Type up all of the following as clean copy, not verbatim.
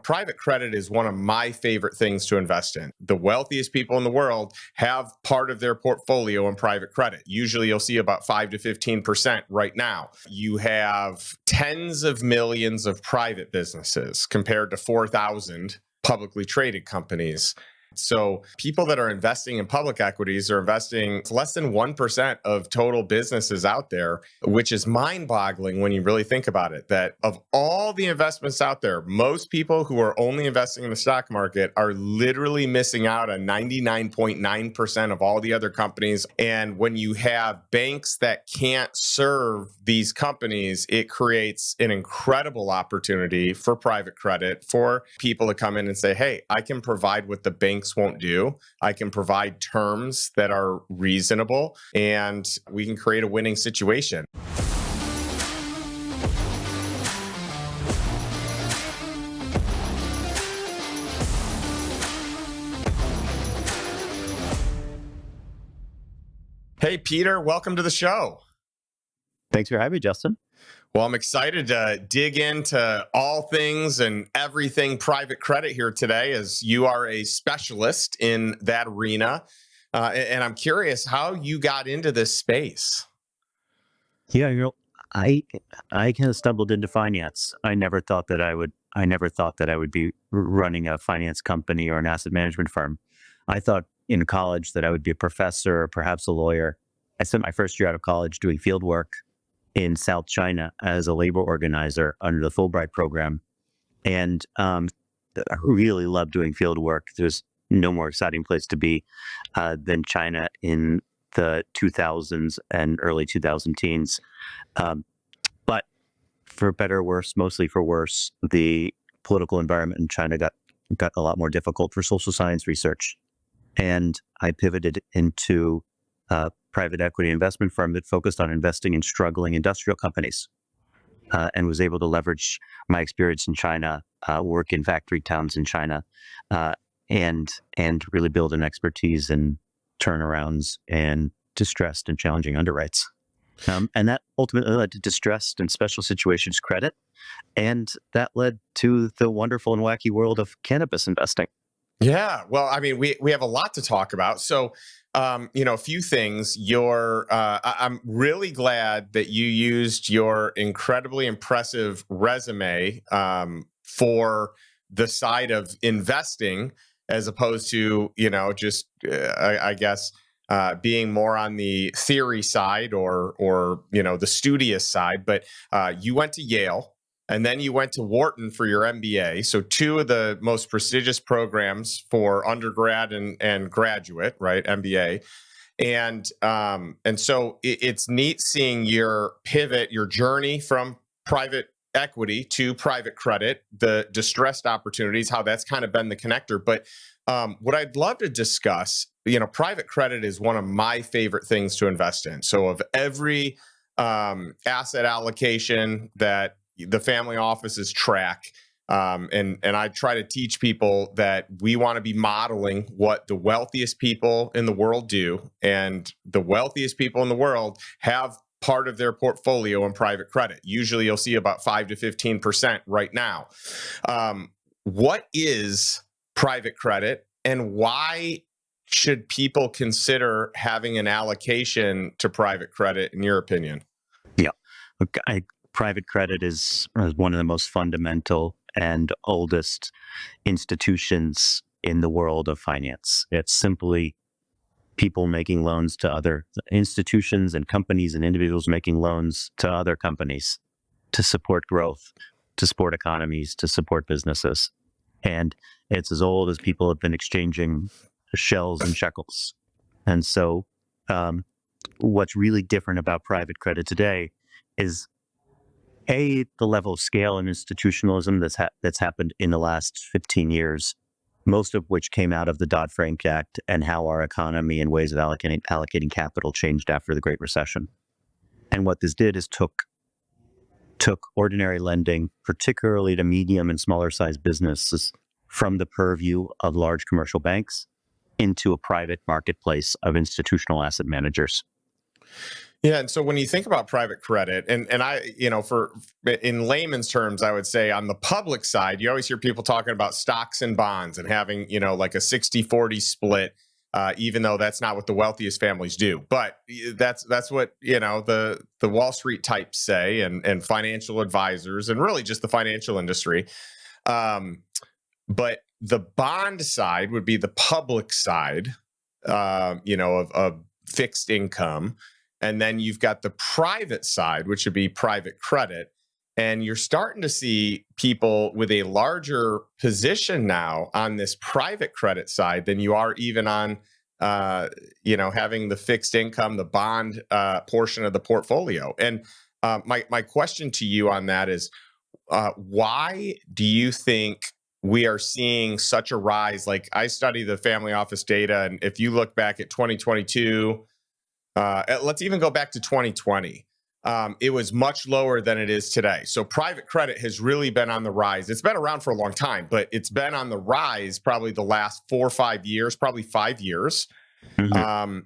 private credit is one of my favorite things to invest in. The wealthiest people in the world have part of their portfolio in private credit. Usually you'll see about 5 to 15% right now. You have tens of millions of private businesses compared to 4,000 publicly traded companies. So people that are investing in public equities are investing less than 1% of total businesses out there, which is mind-boggling when you really think about it, that of all the investments out there, most people who are only investing in the stock market are literally missing out on 99.9% of all the other companies. And when you have banks that can't serve these companies, it creates an incredible opportunity for private credit for people to come in and say, hey, I can provide what the banks won't do. I can provide terms that are reasonable, and we can create a winning situation. Hey, Peter, welcome to the show. Thanks for having me, Justin. Well, I'm excited to dig into all things and everything private credit here today, as you are a specialist in that arena. And I'm curious how you got into this space. Yeah, I kind of stumbled into finance. I never thought that I would be running a finance company or an asset management firm. I thought in college that I would be a professor or perhaps a lawyer. I spent my first year out of college doing field work in South China as a labor organizer under the Fulbright program. And I really loved doing field work. There's no more exciting place to be than China in the 2000s and early 2010s. But for better or worse, mostly for worse, the political environment in China got a lot more difficult for social science research. And I pivoted into private equity investment firm that focused on investing in struggling industrial companies and was able to leverage my experience in China, work in factory towns in China, and really build an expertise in turnarounds and distressed and challenging underwrites. And that ultimately led to distressed and special situations credit. And that led to the wonderful and wacky world of cannabis investing. Yeah, well, I mean, we have a lot to talk about. So, a few things. I'm really glad that you used your incredibly impressive resume for the side of investing, as opposed to, I guess, being more on the theory side or the studious side. But you went to Yale. And then you went to Wharton for your MBA. So two of the most prestigious programs for undergrad and graduate, right? MBA. And so it's neat seeing your pivot, your journey from private equity to private credit, the distressed opportunities, how that's kind of been the connector. But what I'd love to discuss, private credit is one of my favorite things to invest in. So of every asset allocation that the family offices track. And I try to teach people that we want to be modeling what the wealthiest people in the world do. And the wealthiest people in the world have part of their portfolio in private credit. Usually you'll see about 5 to 15% right now. What is private credit, and why should people consider having an allocation to private credit, in your opinion? Yeah. Look, private credit is one of the most fundamental and oldest institutions in the world of finance. It's simply people making loans to other institutions and companies and individuals making loans to other companies to support growth, to support economies, to support businesses. And it's as old as people have been exchanging shells and shekels. And so what's really different about private credit today is the level of scale and institutionalism that's happened in the last 15 years, most of which came out of the Dodd-Frank Act and how our economy and ways of allocating capital changed after the Great Recession. And what this did is took ordinary lending, particularly to medium and smaller sized businesses, from the purview of large commercial banks into a private marketplace of institutional asset managers. Yeah, and so when you think about private credit, and I, for in layman's terms, I would say on the public side, you always hear people talking about stocks and bonds and having, like a 60-40 split, even though that's not what the wealthiest families do. But that's what, the Wall Street types say, and financial advisors, and really just the financial industry. Um, but the bond side would be the public side, of fixed income. And then you've got the private side, which would be private credit. And you're starting to see people with a larger position now on this private credit side than you are even on, having the fixed income, the bond portion of the portfolio. And my question to you on that is, why do you think we are seeing such a rise? Like, I study the family office data, and if you look back at 2022, let's even go back to 2020. It was much lower than it is today. So private credit has really been on the rise. It's been around for a long time, but it's been on the rise probably the last 4 or 5 years, probably 5 years.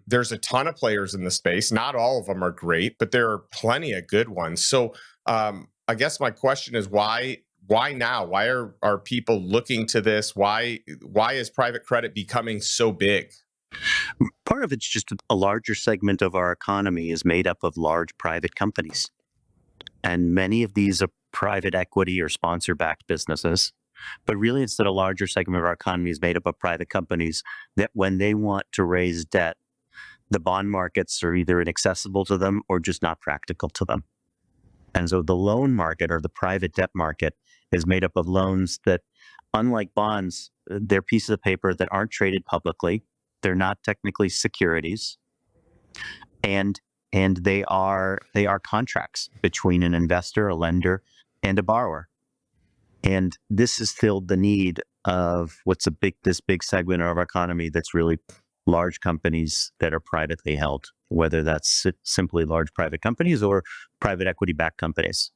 There's a ton of players in the space. Not all of them are great, but there are plenty of good ones. So I guess my question is, why now? Why are people looking to this? Why is private credit becoming so big? Part of it's just a larger segment of our economy is made up of large private companies. And many of these are private equity or sponsor-backed businesses. But really, it's that a larger segment of our economy is made up of private companies that when they want to raise debt, the bond markets are either inaccessible to them or just not practical to them. And so the loan market or the private debt market is made up of loans that, unlike bonds, they're pieces of paper that aren't traded publicly. They're not technically securities, and they are contracts between an investor, a lender, and a borrower. And this has filled the need of this big segment of our economy that's really large companies that are privately held, whether that's simply large private companies or private equity-backed companies.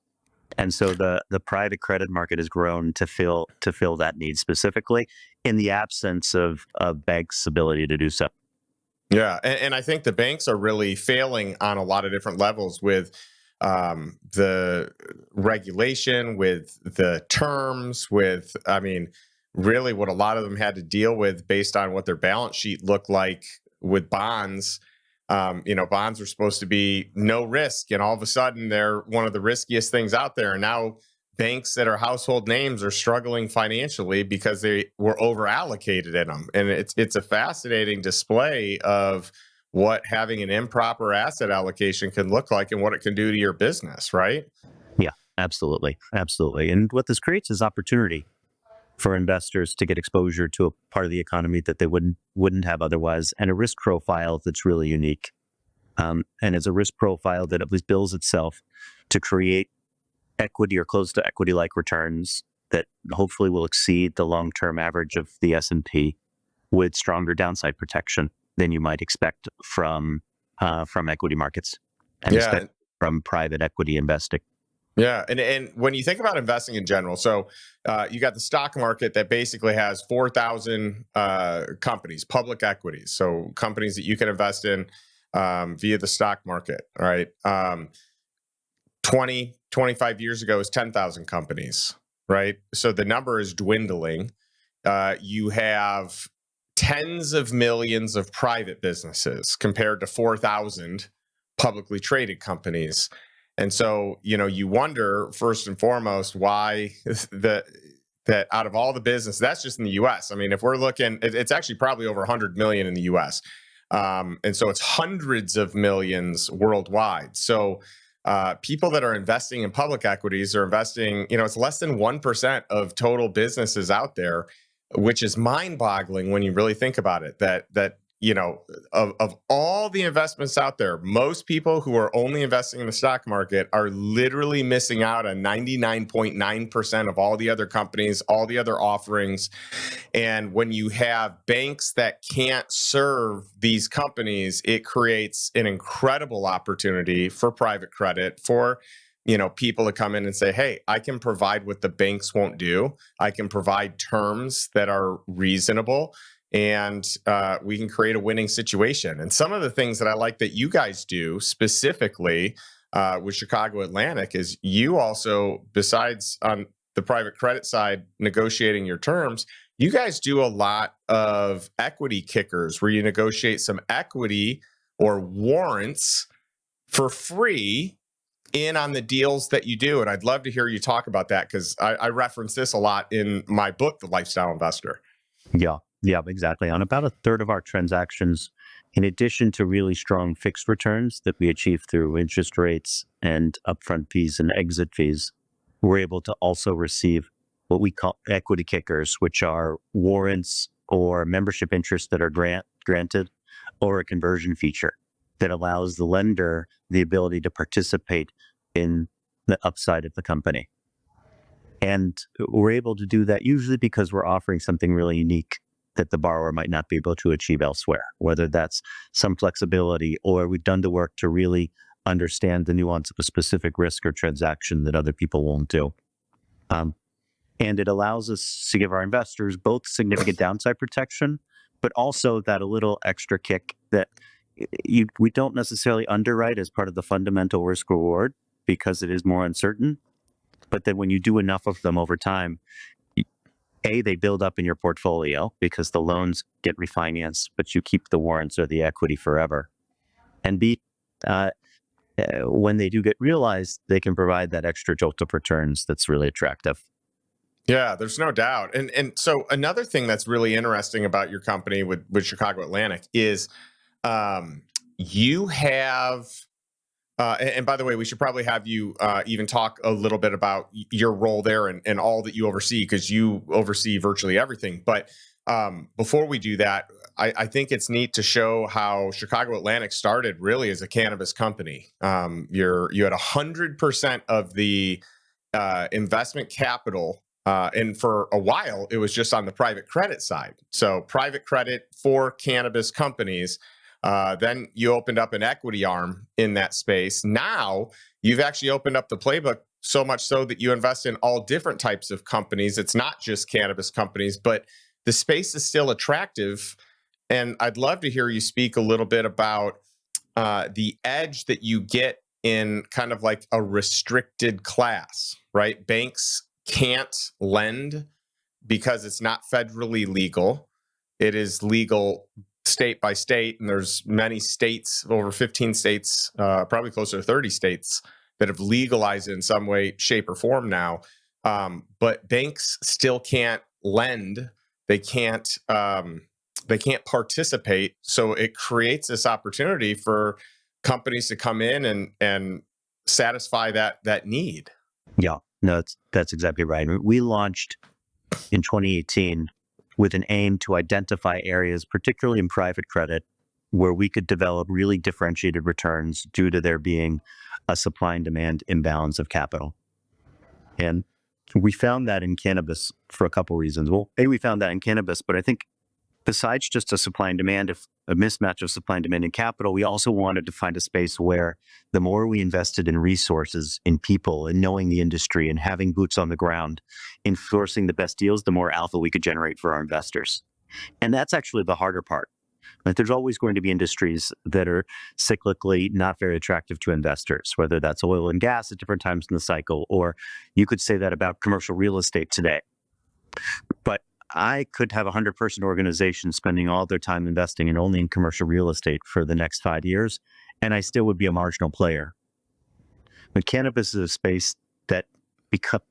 And so the private credit market has grown to fill that need, specifically in the absence of banks' ability to do so. Yeah, and I think the banks are really failing on a lot of different levels with the regulation, with the terms, really what a lot of them had to deal with based on what their balance sheet looked like with bonds. Bonds are supposed to be no risk, and all of a sudden they're one of the riskiest things out there. And now banks that are household names are struggling financially because they were over allocated in them. And it's a fascinating display of what having an improper asset allocation can look like and what it can do to your business, right? Yeah, absolutely. Absolutely. And what this creates is opportunity for investors to get exposure to a part of the economy that they wouldn't have otherwise, and a risk profile that's really unique. And it's a risk profile that at least bills itself to create equity or close to equity-like returns that hopefully will exceed the long-term average of the S&P, with stronger downside protection than you might expect from equity markets, and Yeah. especially from private equity investing. Yeah, and when you think about investing in general, so you got the stock market that basically has 4,000 companies, public equities, so companies that you can invest in via the stock market, right? 25 years ago, it was 10,000 companies, right? So the number is dwindling. You have tens of millions of private businesses compared to 4,000 publicly traded companies. And so, you wonder first and foremost why that out of all the business, that's just in the US. I mean, if we're looking, it's actually probably over 100 million in the US. And so it's hundreds of millions worldwide. So people that are investing in public equities are investing, it's less than 1% of total businesses out there, which is mind-boggling when you really think about it, that of all the investments out there, most people who are only investing in the stock market are literally missing out on 99.9% of all the other companies, all the other offerings. And when you have banks that can't serve these companies, it creates an incredible opportunity for private credit, for people to come in and say, hey, I can provide what the banks won't do. I can provide terms that are reasonable. and we can create a winning situation. And some of the things that I like that you guys do specifically with Chicago Atlantic is you also, besides on the private credit side, negotiating your terms, you guys do a lot of equity kickers where you negotiate some equity or warrants for free in on the deals that you do. And I'd love to hear you talk about that because I reference this a lot in my book, The Lifestyle Investor. Yeah, exactly. On about a third of our transactions, in addition to really strong fixed returns that we achieve through interest rates and upfront fees and exit fees, we're able to also receive what we call equity kickers, which are warrants or membership interests that are granted, or a conversion feature that allows the lender the ability to participate in the upside of the company. And we're able to do that usually because we're offering something really unique that the borrower might not be able to achieve elsewhere, whether that's some flexibility or we've done the work to really understand the nuance of a specific risk or transaction that other people won't do. And it allows us to give our investors both significant downside protection, but also that a little extra kick that we don't necessarily underwrite as part of the fundamental risk reward because it is more uncertain. But then when you do enough of them over time, A, they build up in your portfolio because the loans get refinanced, but you keep the warrants or the equity forever. And B, when they do get realized, they can provide that extra jolt of returns that's really attractive. Yeah, there's no doubt. And so another thing that's really interesting about your company with Chicago Atlantic is you have and by the way, we should probably have you even talk a little bit about your role there and all that you oversee, because you oversee virtually everything. But before we do that, I think it's neat to show how Chicago Atlantic started really as a cannabis company. You had 100% of the investment capital. And for a while, it was just on the private credit side. So private credit for cannabis companies. Then you opened up an equity arm in that space. Now you've actually opened up the playbook so much so that you invest in all different types of companies. It's not just cannabis companies, but the space is still attractive. And I'd love to hear you speak a little bit about the edge that you get in kind of like a restricted class, right? Banks can't lend because it's not federally legal. It is legal state by state, and there's many states, over 15 states, probably closer to 30 states that have legalized it in some way, shape, or form now. But banks still can't lend. They can't participate. So it creates this opportunity for companies to come in and satisfy that need. Yeah, no, that's exactly right. We launched in 2018 with an aim to identify areas, particularly in private credit, where we could develop really differentiated returns due to there being a supply and demand imbalance of capital. And we found that in cannabis for a couple reasons. Well, A, we found that in cannabis, but I think besides just a supply and demand, if a mismatch of supply and demand in capital, we also wanted to find a space where the more we invested in resources, in people, in knowing the industry, and having boots on the ground, in sourcing the best deals, the more alpha we could generate for our investors. And that's actually the harder part. Like, there's always going to be industries that are cyclically not very attractive to investors, whether that's oil and gas at different times in the cycle, or you could say that about commercial real estate today. But I could have a 100-person organization spending all their time investing in only in commercial real estate for the next 5 years, and I still would be a marginal player. But cannabis is a space that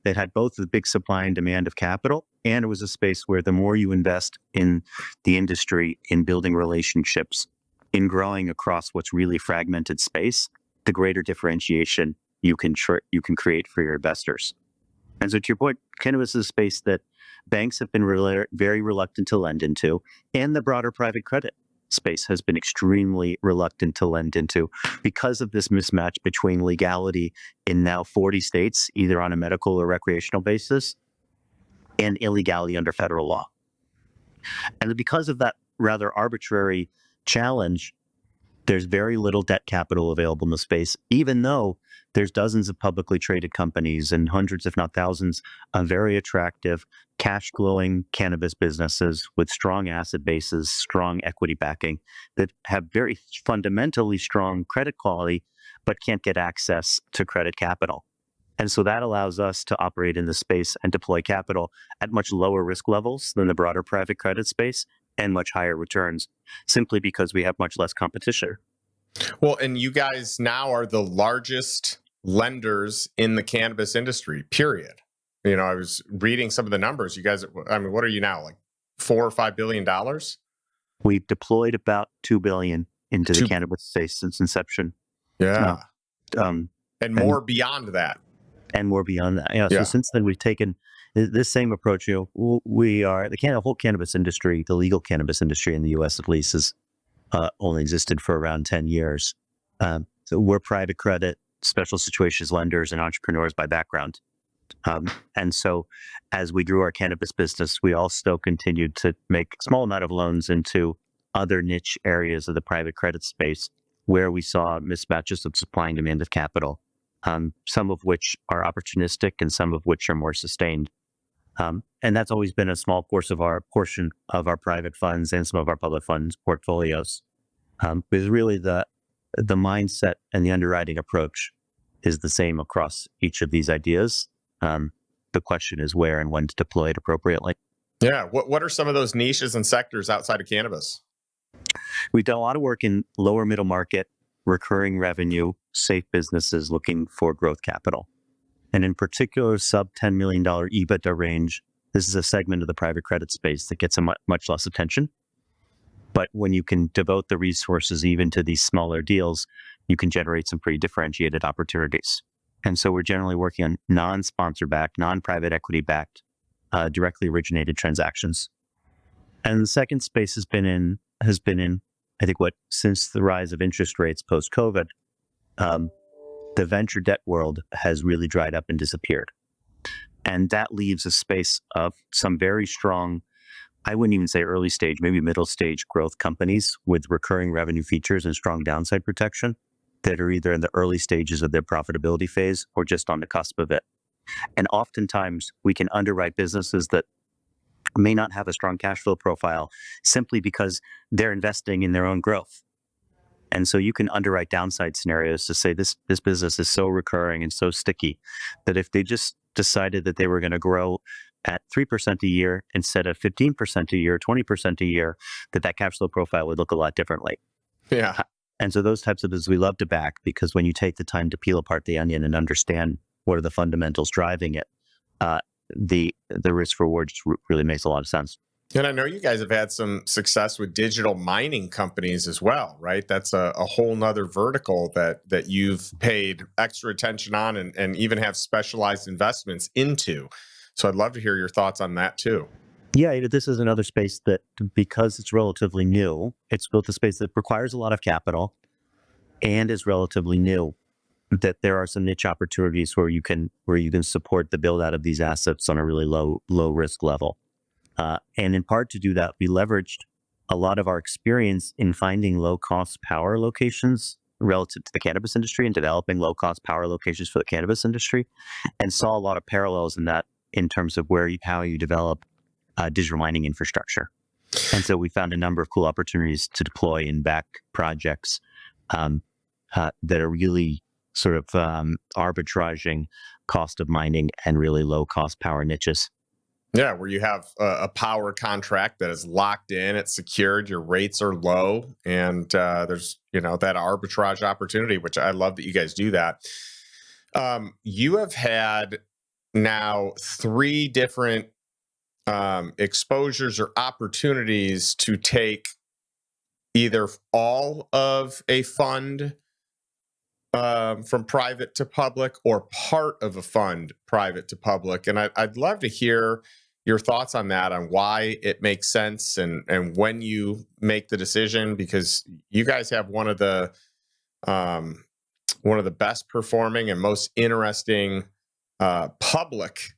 had both the big supply and demand of capital, and it was a space where the more you invest in the industry, in building relationships, in growing across what's really fragmented space, the greater differentiation you can create for your investors. And so to your point, cannabis is a space that banks have been very reluctant to lend into, and the broader private credit space has been extremely reluctant to lend into because of this mismatch between legality in now 40 states, either on a medical or recreational basis, and illegality under federal law. And because of that rather arbitrary challenge, There's very little debt capital available in the space, even though there's dozens of publicly traded companies and hundreds, if not thousands, of very attractive, cash flowing cannabis businesses with strong asset bases, strong equity backing that have very fundamentally strong credit quality, but can't get access to credit capital. And so that allows us to operate in the space and deploy capital at much lower risk levels than the broader private credit space and much higher returns, simply because we have much less competition. Well, and you guys now are the largest lenders in the cannabis industry, period. I was reading some of the numbers. You guys, I mean, what are you now, like $4 or $5 billion? We've deployed about $2 billion into the Two, cannabis space since inception, uh, yeah, um, and and more beyond that. and more beyond that. Yeah. So Yeah, since then, we've taken this same approach. We are the whole cannabis industry, the legal cannabis industry in the U.S. at least, has only existed for around 10 years. So we're private credit, special situations lenders, and entrepreneurs by background. And so as we grew our cannabis business, we also continued to make a small amount of loans into other niche areas of the private credit space where we saw mismatches of supply and demand of capital, some of which are opportunistic and some of which are more sustained. And that's always been a small portion of our private funds and some of our public funds portfolios. Because really the mindset and the underwriting approach is the same across each of these ideas. The question is where and when to deploy it appropriately. yeah. What are some of those niches and sectors outside of cannabis? We've done a lot of work in lower middle market, recurring revenue, safe businesses looking for growth capital. And in particular, sub $10 million EBITDA range, this is a segment of the private credit space that gets much less attention. But when you can devote the resources even to these smaller deals, you can generate some pretty differentiated opportunities. And so we're generally working on non-sponsor backed, non-private equity backed, directly originated transactions. And the second space has been in, I think, since the rise of interest rates post-COVID, the venture debt world has really dried up and disappeared. And that leaves a space of some very strong, I wouldn't even say early stage, maybe middle stage growth companies with recurring revenue features and strong downside protection that are either in the early stages of their profitability phase or just on the cusp of it. And oftentimes we can underwrite businesses that may not have a strong cash flow profile simply because they're investing in their own growth. And so you can underwrite downside scenarios to say this business is so recurring and so sticky that if they just decided that they were going to grow at 3% a year instead of 15% a year, 20% a year, that cash flow profile would look a lot differently. Yeah. And so those types of businesses we love to back because when you take the time to peel apart the onion and understand what are the fundamentals driving it, the risk reward just really makes a lot of sense. And I know you guys have had some success with digital mining companies as well, right? That's a whole nother vertical that you've paid extra attention on and even have specialized investments into. So I'd love to hear your thoughts on that too. Yeah, this is another space that, because it's relatively new, it's built a space that requires a lot of capital and is relatively new. That there are some niche opportunities where you can support the build out of these assets on a really low risk level. And in part to do that, we leveraged a lot of our experience in finding low cost power locations relative to the cannabis industry and developing low cost power locations for the cannabis industry, and saw a lot of parallels in that in terms of how you develop digital mining infrastructure. And so we found a number of cool opportunities to deploy and back projects that are really sort of arbitraging cost of mining and really low cost power niches. Yeah, where you have a power contract that is locked in, it's secured, your rates are low, and there's that arbitrage opportunity, which I love that you guys do that. You have had now 3 different exposures or opportunities to take either all of a fund from private to public or part of a fund private to public. And I'd love to hear your thoughts on that, on why it makes sense and when you make the decision, because you guys have one of the best performing and most interesting public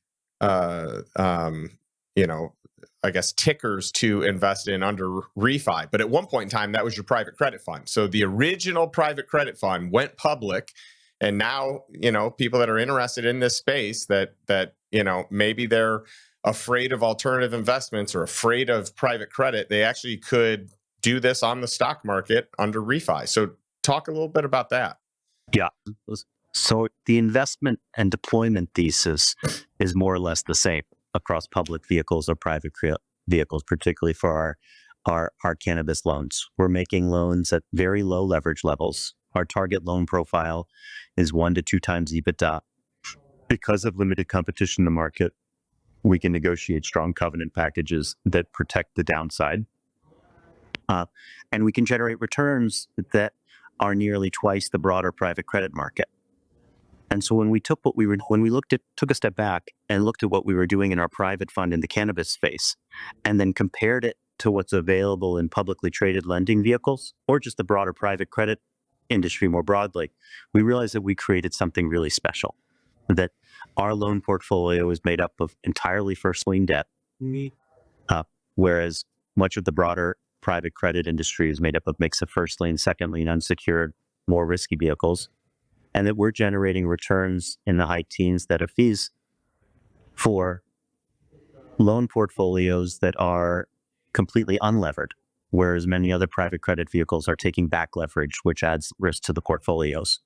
I guess, tickers to invest in under refi. But at one point in time, that was your private credit fund. So the original private credit fund went public. And now, people that are interested in this space that maybe they're afraid of alternative investments or afraid of private credit, they actually could do this on the stock market under refi. So talk a little bit about that. Yeah. So the investment and deployment thesis is more or less the same across public vehicles or private vehicles, particularly for our cannabis loans. We're making loans at very low leverage levels. Our target loan profile is 1 to 2 times EBITDA. Because of limited competition in the market, we can negotiate strong covenant packages that protect the downside. And we can generate returns that are nearly twice the broader private credit market. And so when we took took a step back and looked at what we were doing in our private fund in the cannabis space, and then compared it to what's available in publicly traded lending vehicles, or just the broader private credit industry more broadly, we realized that we created something really special. That our loan portfolio is made up of entirely first lien debt, whereas much of the broader private credit industry is made up of a mix of first lien, second lien, unsecured, more risky vehicles. And that we're generating returns in the high teens that are fees for loan portfolios that are completely unlevered, whereas many other private credit vehicles are taking back leverage, which adds risk to the portfolios.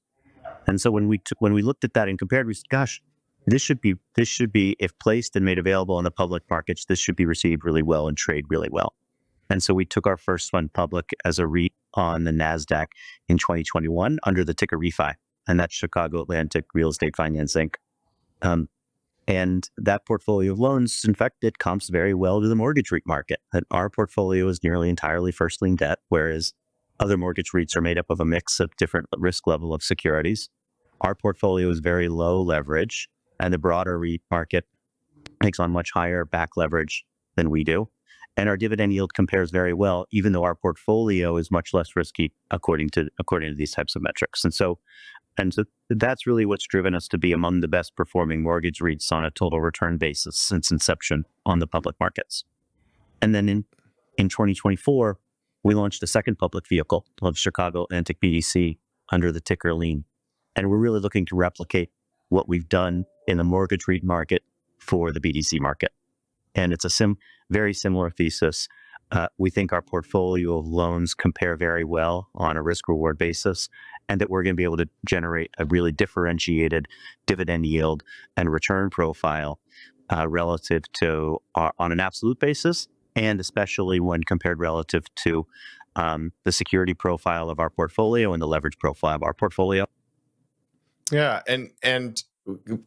And so when we looked at that and compared, we said, gosh, this should be, if placed and made available in the public markets, this should be received really well and trade really well. And so we took our first fund public as a REIT on the NASDAQ in 2021 under the ticker REFI. And that's Chicago Atlantic Real Estate Finance Inc. And that portfolio of loans, in fact, it comps very well to the mortgage REIT market. And our portfolio is nearly entirely first lien debt, whereas other mortgage REITs are made up of a mix of different risk level of securities. Our portfolio is very low leverage, and the broader REIT market takes on much higher back leverage than we do. And our dividend yield compares very well, even though our portfolio is much less risky according to these types of metrics. And so that's really what's driven us to be among the best performing mortgage REITs on a total return basis since inception on the public markets. And then in 2024, we launched a second public vehicle called Chicago Atlantic BDC under the ticker LEAN. And we're really looking to replicate what we've done in the mortgage REIT market for the BDC market. And it's a very similar thesis. We think our portfolio of loans compare very well on a risk-reward basis, and that we're going to be able to generate a really differentiated dividend yield and return profile relative to on an absolute basis, and especially when compared relative to the security profile of our portfolio and the leverage profile of our portfolio. Yeah, and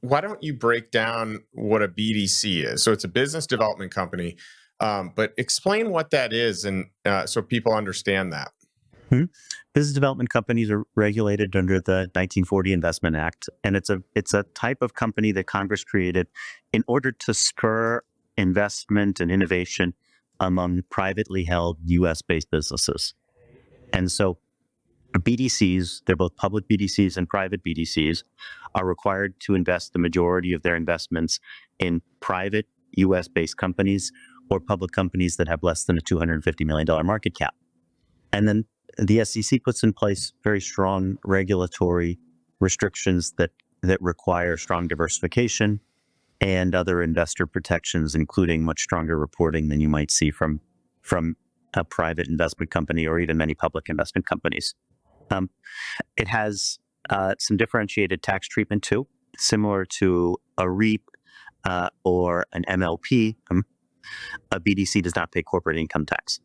why don't you break down what a BDC is? So it's a business development company. But explain what that is, and so people understand that. Business development companies are regulated under the 1940 Investment Act, and it's a type of company that Congress created in order to spur investment and innovation among privately held U.S.-based businesses. And so BDCs, they're both public BDCs and private BDCs, are required to invest the majority of their investments in private U.S.-based companies or public companies that have less than a $250 million market cap. And then the SEC puts in place very strong regulatory restrictions that require strong diversification and other investor protections, including much stronger reporting than you might see from a private investment company or even many public investment companies. It has some differentiated tax treatment too, similar to a REIT or an MLP. A BDC does not pay corporate income tax.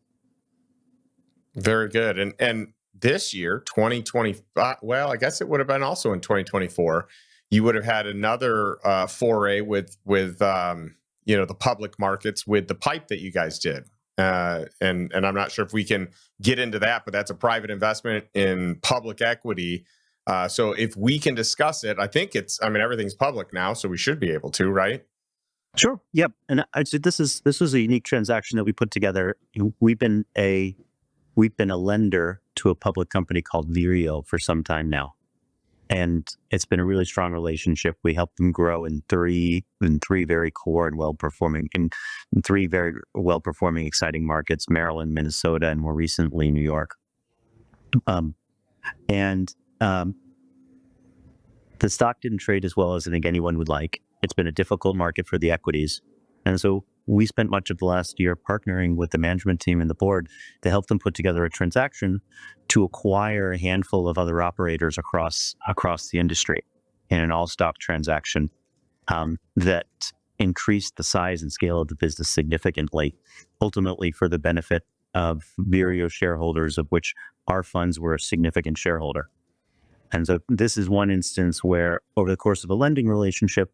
Very good. And this year, 2025, well, I guess it would have been also in 2024, you would have had another foray with the public markets with the PIPE that you guys did. And I'm not sure if we can get into that, but that's a private investment in public equity. So if we can discuss it, I think everything's public now, so we should be able to, right? Sure. Yep. And I'd say this was a unique transaction that we put together. We've been a lender to a public company called Vireo for some time now. And it's been a really strong relationship. We helped them grow in three very core and in three very well-performing, exciting markets: Maryland, Minnesota, and more recently, New York. Um, and The stock didn't trade as well as I think anyone would like. It's been a difficult market for the equities. And so we spent much of the last year partnering with the management team and the board to help them put together a transaction to acquire a handful of other operators across the industry in an all-stock transaction that increased the size and scale of the business significantly, ultimately for the benefit of Vireo shareholders, of which our funds were a significant shareholder. And so this is one instance where, over the course of a lending relationship,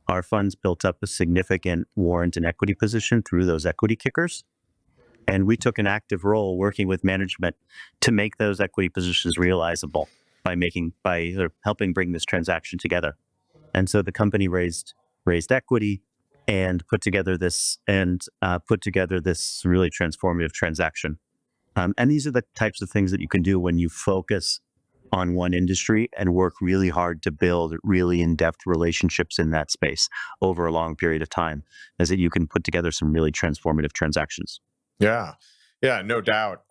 our funds built up a significant warrant and equity position through those equity kickers. And we took an active role working with management to make those equity positions realizable by helping bring this transaction together. And so the company raised equity and put together this really transformative transaction. And these are the types of things that you can do when you focus on one industry and work really hard to build really in-depth relationships in that space over a long period of time, is that you can put together some really transformative transactions. Yeah. Yeah, no doubt.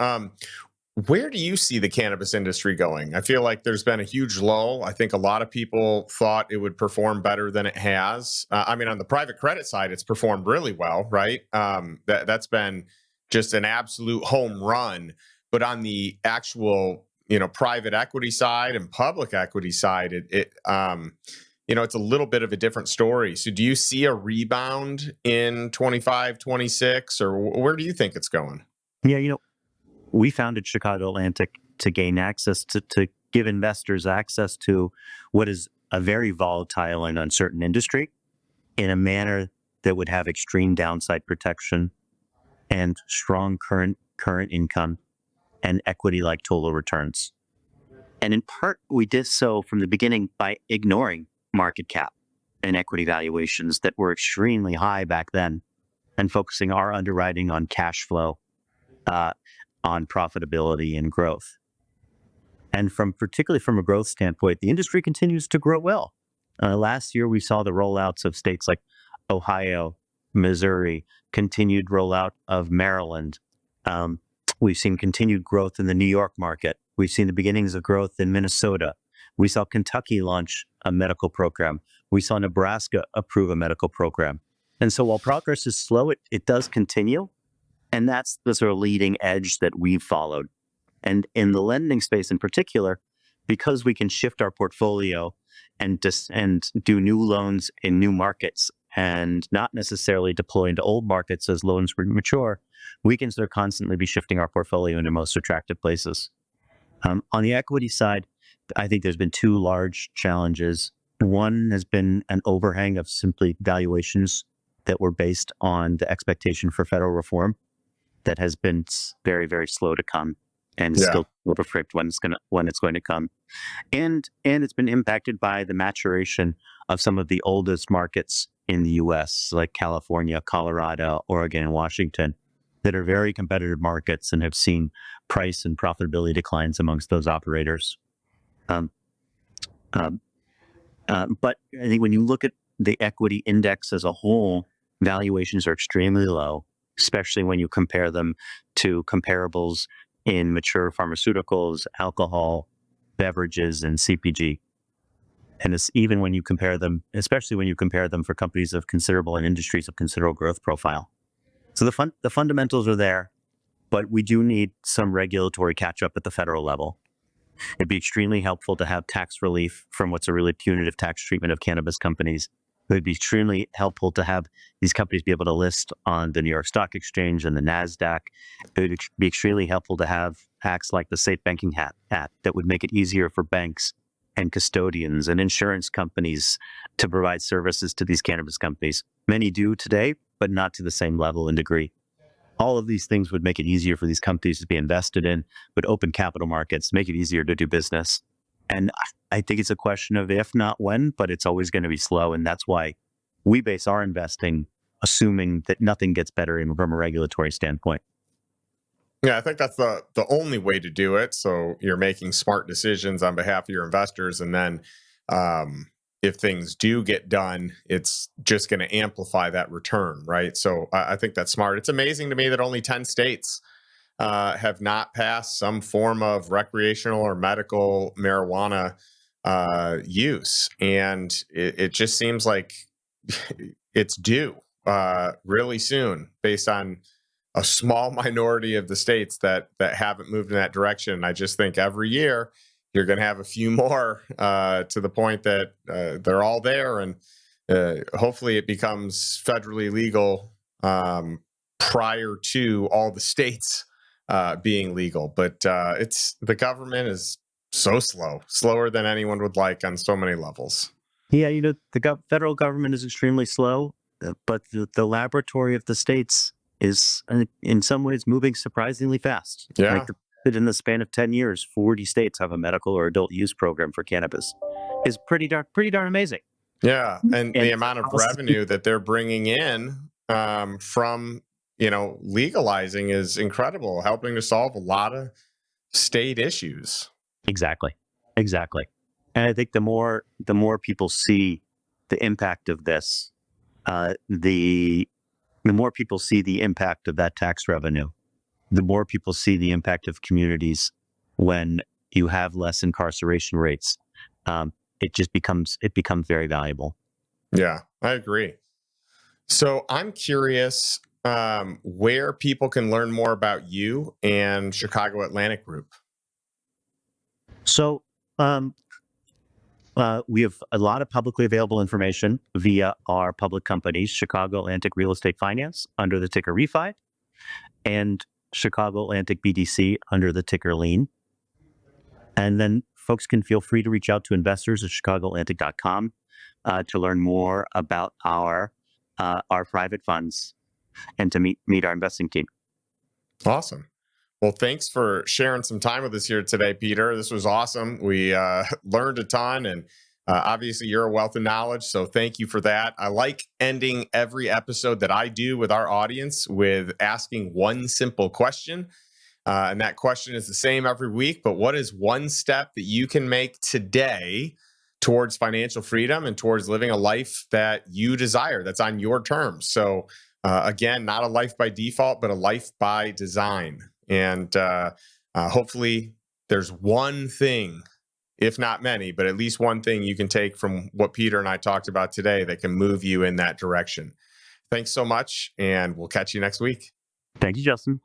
Where do you see the cannabis industry going? I feel like there's been a huge lull. I think a lot of people thought it would perform better than it has. I mean, on the private credit side, it's performed really well, right? That's been just an absolute home run. But on the actual, private equity side and public equity side, it's a little bit of a different story. So do you see a rebound in 25, 26, or where do you think it's going? Yeah, we founded Chicago Atlantic to gain access to give investors access to what is a very volatile and uncertain industry in a manner that would have extreme downside protection and strong current income and equity-like total returns. And in part, we did so from the beginning by ignoring market cap and equity valuations that were extremely high back then, and focusing our underwriting on cash flow, on profitability and growth. And particularly from a growth standpoint, the industry continues to grow well. Last year, we saw the rollouts of states like Ohio, Missouri, continued rollout of Maryland. We've seen continued growth in the New York market. We've seen the beginnings of growth in Minnesota. We saw Kentucky launch a medical program. We saw Nebraska approve a medical program. And so while progress is slow, it does continue. And that's the sort of leading edge that we've followed. And in the lending space in particular, because we can shift our portfolio and do new loans in new markets and not necessarily deploy into old markets as loans mature, we can sort of constantly be shifting our portfolio into most attractive places. On the equity side, I think there's been two large challenges. One has been an overhang of simply valuations that were based on the expectation for federal reform that has been very, very slow to come, and still will predict when it's going to come. And it's been impacted by the maturation of some of the oldest markets in the U.S., like California, Colorado, Oregon, and Washington, that are very competitive markets and have seen price and profitability declines amongst those operators. But I think when you look at the equity index as a whole, valuations are extremely low, especially when you compare them to comparables in mature pharmaceuticals, alcohol, beverages, and CPG. And it's even when you compare them, especially when you compare them for companies of considerable and industries of considerable growth profile. So the fundamentals are there, but we do need some regulatory catch-up at the federal level. It'd be extremely helpful to have tax relief from what's a really punitive tax treatment of cannabis companies. It would be extremely helpful to have these companies be able to list on the New York Stock Exchange and the NASDAQ. It would be extremely helpful to have acts like the Safe Banking Act that would make it easier for banks and custodians and insurance companies to provide services to these cannabis companies. Many do today, but not to the same level and degree. All of these things would make it easier for these companies to be invested in, would open capital markets, make it easier to do business. And I think it's a question of if, not when, but it's always going to be slow. And that's why we base our investing assuming that nothing gets better from a regulatory standpoint. Yeah, I think that's the only way to do it. So you're making smart decisions on behalf of your investors, and then um, if things do get done, it's just going to amplify that return, right? So I think that's smart. It's amazing to me that only 10 states have not passed some form of recreational or medical marijuana use, and it just seems like it's due really soon, based on a small minority of the states that haven't moved in that direction. I just think every year you're going to have a few more to the point that they're all there, and hopefully it becomes federally legal prior to all the states being legal. But it's the government is so slow, slower than anyone would like on so many levels. Yeah, the federal government is extremely slow, but the laboratory of the states is, in some ways, moving surprisingly fast. Yeah. Like that in the span of 10 years, 40 states have a medical or adult use program for cannabis. Is pretty darn amazing. Yeah, and And the amount of revenue that they're bringing in from legalizing is incredible, helping to solve a lot of state issues. exactly, exactly. And I think the more people see the impact of this, the more people see the impact of that tax revenue, the more people see the impact of communities when you have less incarceration rates. Um, it becomes very valuable. Yeah, I agree. So I'm curious where people can learn more about you and Chicago Atlantic Group. So um, we have a lot of publicly available information via our public companies, Chicago Atlantic Real Estate Finance under the ticker REFI, and Chicago Atlantic BDC under the ticker LEAN. And then folks can feel free to reach out to investors at chicagoatlantic.com to learn more about our private funds and to meet our investing team. Awesome. Well, thanks for sharing some time with us here today, Peter. This was awesome. We learned a ton, and obviously, you're a wealth of knowledge. So, thank you for that. I like ending every episode that I do with our audience with asking one simple question. And that question is the same every week. But what is one step that you can make today towards financial freedom and towards living a life that you desire, that's on your terms? So, again, not a life by default, but a life by design. And hopefully, there's one thing, if not many, but at least one thing you can take from what Peter and I talked about today that can move you in that direction. Thanks so much, and we'll catch you next week. Thank you, Justin.